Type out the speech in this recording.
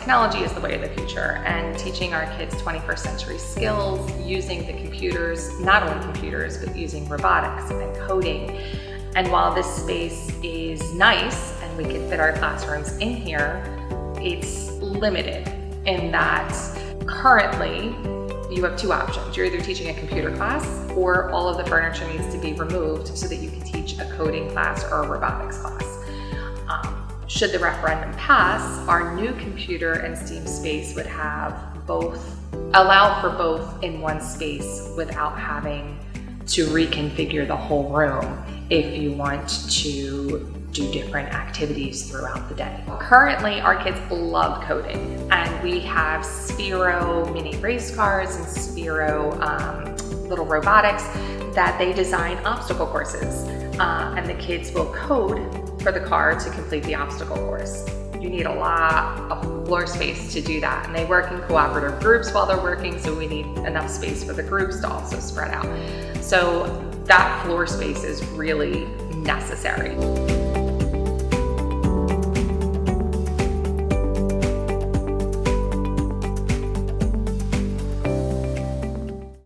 technology is the way of the future, and teaching our kids 21st century skills using the computers, not only computers, but using robotics and coding. And while this space is nice and we can fit our classrooms in here, it's limited in that currently you have two options. You're either teaching a computer class or all of the furniture needs to be removed so that you can teach a coding class or a robotics class. Should the referendum pass, our new computer and STEAM space would have both, allow for both in one space without having to reconfigure the whole room if you want to do different activities throughout the day. Currently, our kids love coding, and we have Sphero mini race cars and Sphero little robotics that they design obstacle courses, and the kids will code for the car to complete the obstacle course. You need a lot of floor space to do that, and they work in cooperative groups while they're working, so we need enough space for the groups to also spread out. So that floor space is really necessary.